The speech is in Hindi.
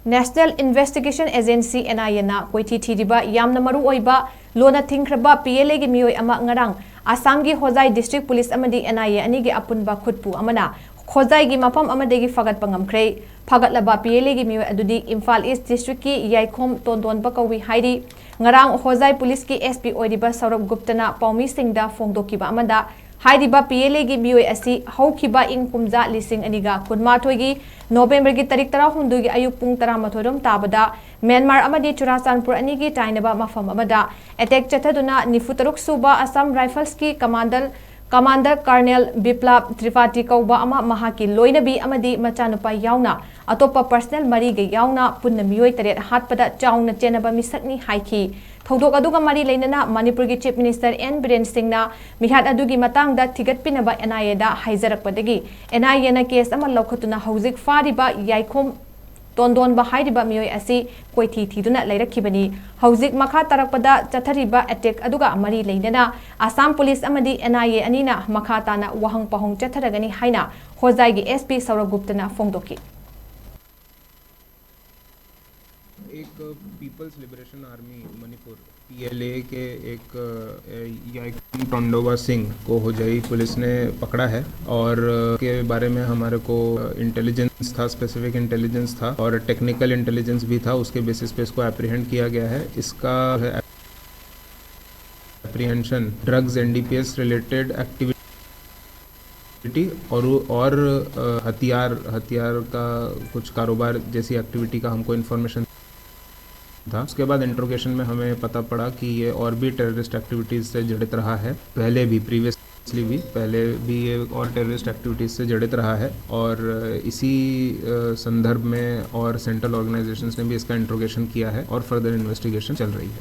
नेशनल इन्वेस्टिगेशन एजेंसी NIA ना कोइथी थीरिबा यामना मरु ओइबा लोना थिंख्रबा PLA गी मियोय अमा ngarang आसाम गी होजाई डिस्ट्रिक्ट पुलिस अमदी NIA अनि गी अपुनबा खुदपु अमना खोजाई गी मफम अमदेगी फगत पंगमख्रे फगतलबा PLA गी मियोय अदुदी इम्फाल ईस्ट डिस्ट्रिक्ट की याइखोम तोंदोनबा कौवी हाइरी ngarang होजाई पुलिस की SP ओइरिबा सौरभ गुप्तना पौमी सिंगदा फोंगदोकिबा अमदा हाइरिबा PLA गी मियोय असि हौखिबा इंग कुमजा लिसिंग अनिगा कुनमाथोगी नोवेम्बर की तारीख 12 की अयुक पुंग 13 ताबदा म्यांमार अमदी चुराचांदपुर अनि की टाइनबा मफम अमदा अटैक चथदुना निफुतरुक सुबा असम राइफल्स की कमांडर कर्नल बिप्लब त्रिपाठी कौबा अमा महाकी लोइनबी अमदी मचानुपा यावना अतोपा पर्सनल मरी गे यावना पुन्न मियोय तरेट हाटपदा चाउना चेनबा मिसकनी हाइखी थौदोक अदुगा मरी लेनना मणिपुर की chief minister N Biren Singh ना मिहात अदुगी मतंगदा थिगतपिनबा NIA दा हाइजरकपदगी NIA ना केस अमा लौखतुना हौजिक फारिबा याइखोम तोंदोनबा हाइरिबा मियोय असि कोइथी थीदुना लैरखिबनी हौजिक मखा तरकपदा चथरिबा अटैक अदुगा मरी लेनना आसाम पुलिस अमदी NIA अनिना मखा ताना वहंग पहंग चथरगनी हाइना होजाईगी SP सौरभ गुप्तना फोंगदोकी एक people's liberation army Manipur PLA के एक याइखोम टोंडोबा सिंह को होजाई पुलिस ने पकड़ा है और के बारे में हमारे को इंटेलिजेंस था, स्पेसिफिक इंटेलिजेंस था और टेक्निकल इंटेलिजेंस भी था। उसके बेसिस पे इसको एप्रीहेंड किया गया है। इसका apprehension drugs NDPS related activity और हथियार का कुछ कारोबार जैसी एक्टिविटी का हमको इन्फॉर्मेशन था। उसके बाद इंट्रोगेशन में हमें पता पड़ा कि ये और भी टेररिस्ट एक्टिविटीज़ से जड़ित रहा है। पहले भी ये और टेररिस्ट एक्टिविटीज़ से जड़ित रहा है और इसी संदर्भ में और सेंट्रल ऑर्गेनाइजेशंस ने भी इसका इंट्रोगेशन किया है और फर्दर इन्वेस्टिगेशन चल रही है।